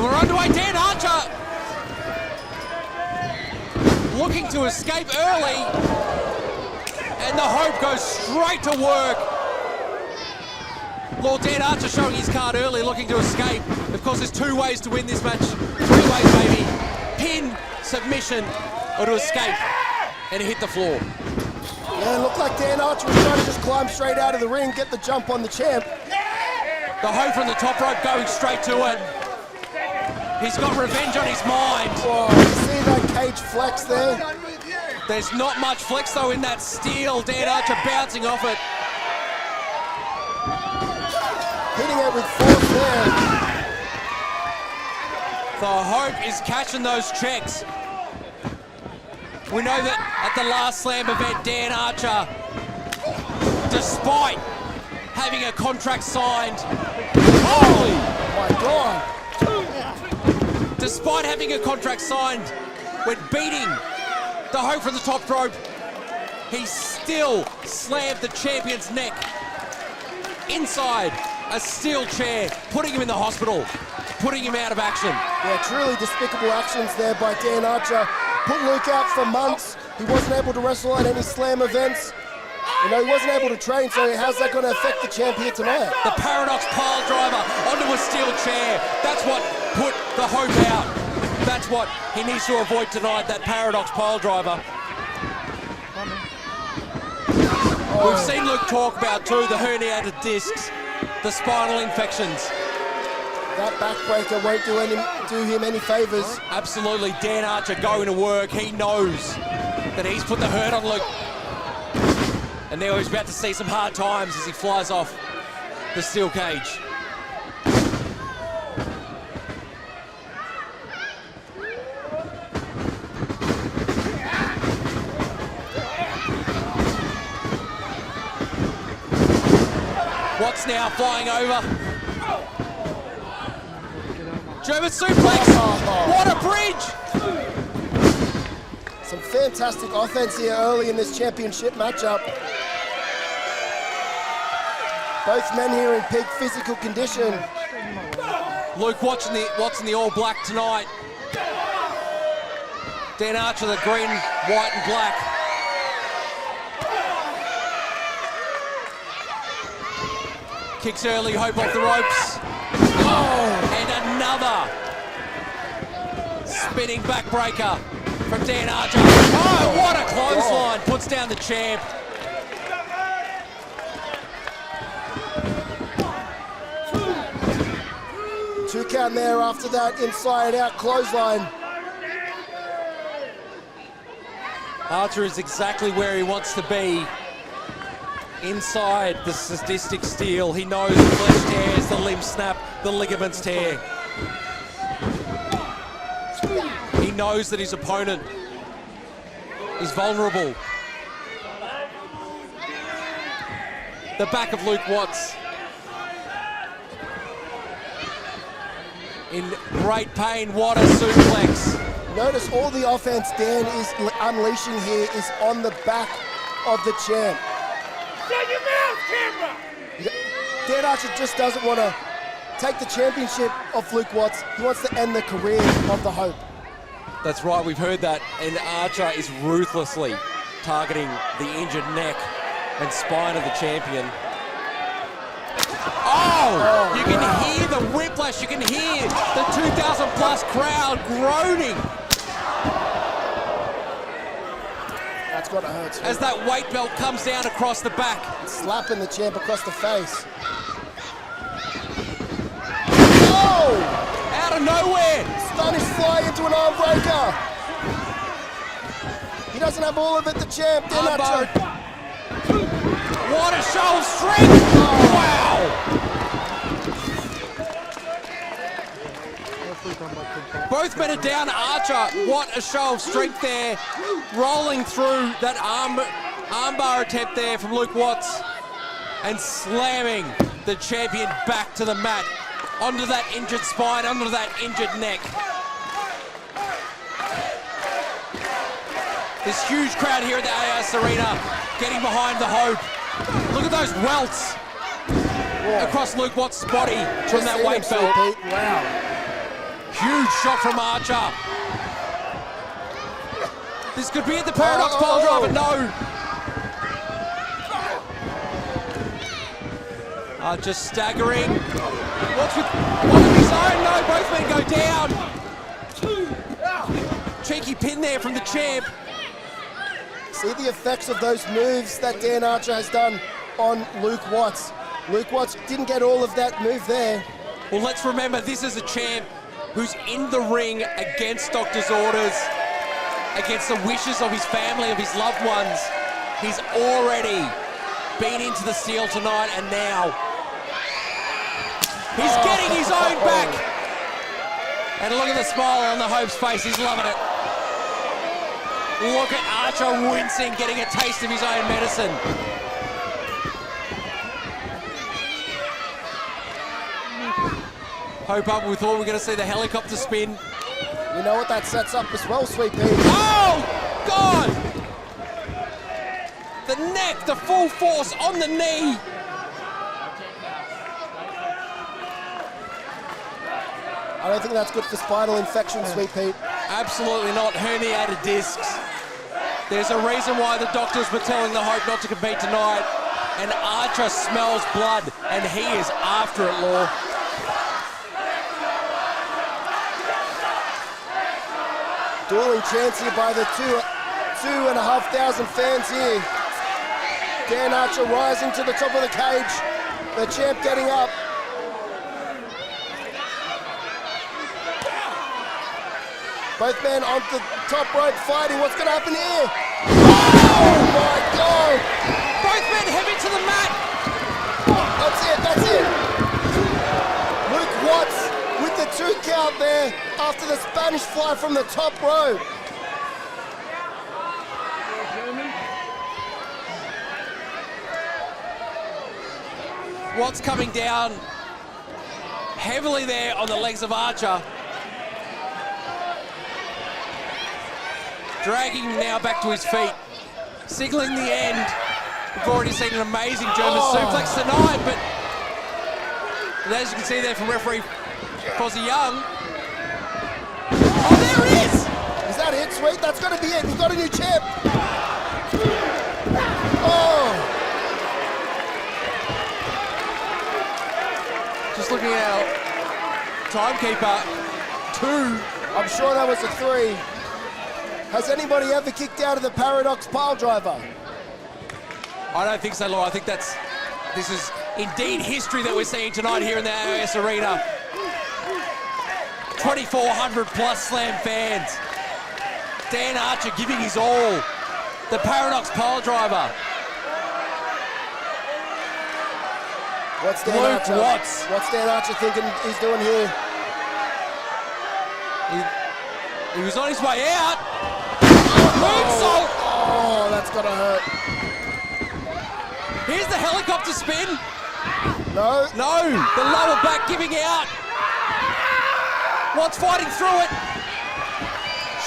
And we're underway. Dan Archer looking to escape early. And the Hope goes straight to work. Lord Dan Archer showing his card early, looking to escape. Of course, there's two ways to win this match. Three ways, maybe. Pin, submission, or to escape and hit the floor. Yeah, it looked like Dan Archer was trying to just climb straight out of the ring, get the jump on the champ. The Hope from the top rope going straight to it. He's got revenge on his mind. Oh, you see that cage flex there? There's not much flex though in that steel. Dan Archer bouncing off it. Hitting it with force there. The Hope is cashing those checks. We know that at the last Slam event, Dan Archer, despite having a contract signed, holy my God! Despite having a contract signed, when beating the Hope from the top rope, he still slammed the champion's neck inside a steel chair, putting him in the hospital, putting him out of action. Yeah, truly despicable actions there by Dan Archer. Put Luke out for months. He wasn't able to wrestle at any Slam events. You know, he wasn't able to train, so how's that going to affect the champ here tonight? The Paradox pile driver onto a steel chair. That's what put the Hope out. That's what he needs to avoid tonight, that Paradox pile driver. Oh. We've seen Luke talk about too, the herniated discs, the spinal infections. That backbreaker won't do him any favours. Absolutely, Dan Archer going to work. He knows that he's put the hurt on Luke. And now he's about to see some hard times as he flies off the steel cage. Watts now flying over. German suplex. What a bridge! Some fantastic offense here early in this championship matchup. Both men here in peak physical condition. Luke Watts in the all black tonight. Dan Archer the green, white and black. Kicks early, Hope off the ropes. Oh, and another spinning backbreaker from Dan Archer. Oh, what a clothesline. Puts down the champ. Two count there after that inside out clothesline. Archer is exactly where he wants to be. Inside the sadistic steel. He knows the flesh tears, the limb snap, the ligaments tear. He knows that his opponent is vulnerable. The back of Luke Watts in great pain. What a suplex. Notice all the offense Dan is unleashing here is on the back of the champ. Shut your mouth, CANBERRA! Dan Archer just doesn't want to take the championship off Luke Watts. He wants to end the career of the Hope. That's right, we've heard that. And Archer is ruthlessly targeting the injured neck and spine of the champion. Oh! You can hear the whiplash. You can hear the 2,000 plus crowd groaning. That's got to hurt too. As that weight belt comes down across the back. Slapping the champ across the face. Oh! Out of nowhere. Spanish fly into an arm breaker. He doesn't have all of it, the champ. Dan Archer. What a show of strength. Oh. Wow. Both men are down. Archer, what a show of strength there. Rolling through that armbar attempt there from Luke Watts and slamming the champion back to the mat, onto that injured spine, onto that injured neck. This huge crowd here at the AS Arena getting behind the Hope. Look at those welts across Luke Watts' body from that weight belt. Wow. Huge shot from Archer. This could be at the Paradox pile driver. No. Archer staggering. What's with one of his own? No, both men go down. Cheeky pin there from the champ. See the effects of those moves that Dan Archer has done on Luke Watts. Luke Watts didn't get all of that move there. Well, let's remember, this is a champ who's in the ring against doctor's orders, against the wishes of his family, of his loved ones. He's already been into the Seal tonight, and now he's getting his own back. And look at the smile on the Hope's face, he's loving it. Look at Archer wincing, getting a taste of his own medicine. Hope up, we thought we were going to see the helicopter spin. You know what that sets up as well, Sweet Pea? Oh, God! The neck, the full force on the knee. I don't think that's good for spinal infection, Sweet Pete. Absolutely not. Herniated discs. There's a reason why the doctors were telling the Hope not to compete tonight. And Archer smells blood, and he is after it, Law. Dueling chance here by the 2,500 fans here. Dan Archer rising to the top of the cage. The champ getting up. Both men on the top rope fighting. What's going to happen here? Oh my God! Both men heavy to the mat. That's it, that's it. Luke Watts with the 2 count there after the Spanish fly from the top rope. Watts coming down heavily there on the legs of Archer. Dragging him now back to his feet. Signaling the end. We've already seen an amazing German suplex tonight, but as you can see there from referee Fozzie Young. Oh, there it is! Is that it, Sweet? That's got to be it. We've got a new champ. Oh! Just looking at our timekeeper, 2. I'm sure that was a 3. Has anybody ever kicked out of the Paradox pile driver? I don't think so, Law. I think this is indeed history that we're seeing tonight here in the AOS Arena. 2,400 plus Slam fans. Dan Archer giving his all. The Paradox pile driver. What's Dan Luke Archer? Watts. What's Dan Archer thinking he's doing here? He was on his way out. Moonsault. Oh, that's gotta hurt. Here's the helicopter spin. No. No, the lower back giving out. Watts fighting through it.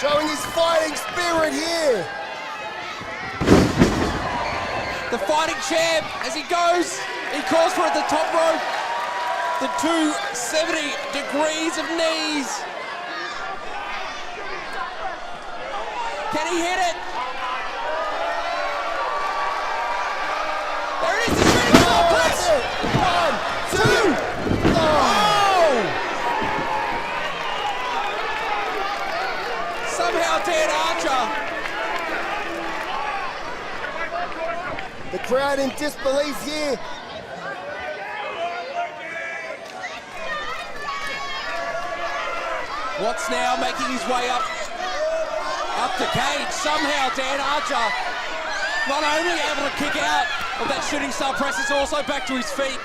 Showing his fighting spirit here. The fighting champ, as he goes, he calls for it at the top rope. The 270 degrees of knees. Can he hit it? There it is, the shooting star press. 1, 2. Oh! Somehow Dan Archer. The crowd in disbelief here. Watts now making his way up the cage. Somehow Dan Archer not only able to kick out of that shooting star press, is also back to his feet.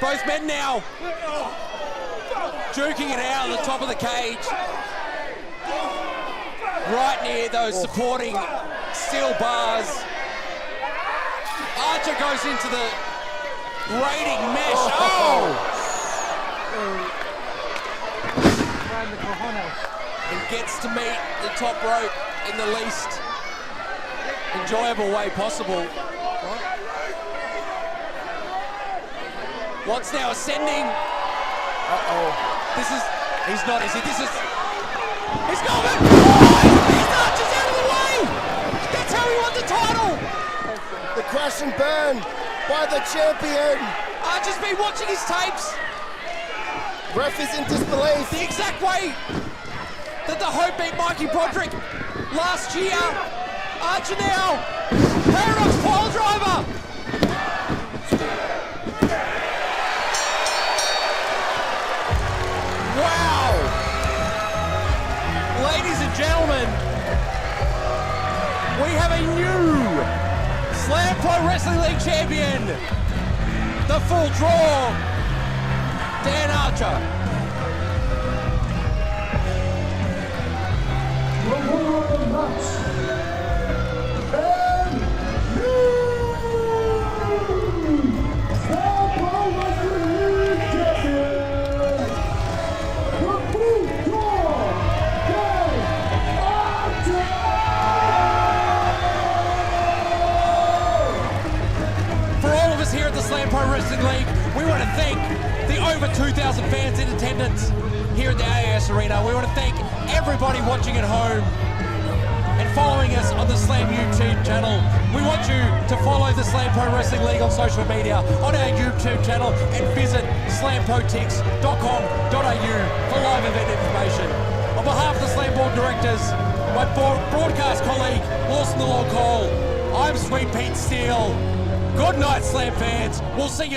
Both men now juking it out on the top of the cage. Right near those supporting steel bars. Archer goes into the grating mesh. And gets to meet the top rope in the least enjoyable way possible. Watts now ascending. Uh-oh. He's not, is he? This is... He's got it! Oh, he's Archer's out of the way! That's how he won the title! The crash and burn by the champion. Archer's been watching his tapes. Ref is in disbelief. The exact way that the Hope beat Mikey Broderick last year. Archer now, Paradox pile driver. Wow. Ladies and gentlemen, we have a new Slam Pro Wrestling League champion. The full draw, Dan Archer. Here at the Slam Pro Wrestling League, we want to thank the over 2,000 fans in attendance here at the AAS Arena. We want to thank everybody watching at home and following us on the Slam YouTube channel. We want you to follow the Slam Pro Wrestling League on social media, on our YouTube channel, and visit slamprotix.com.au for live event information. On behalf of the Slam Board Directors, my broadcast colleague, Lawson the Law Cole, I'm Sweet Pete Steele. Good night, Slam fans. We'll see you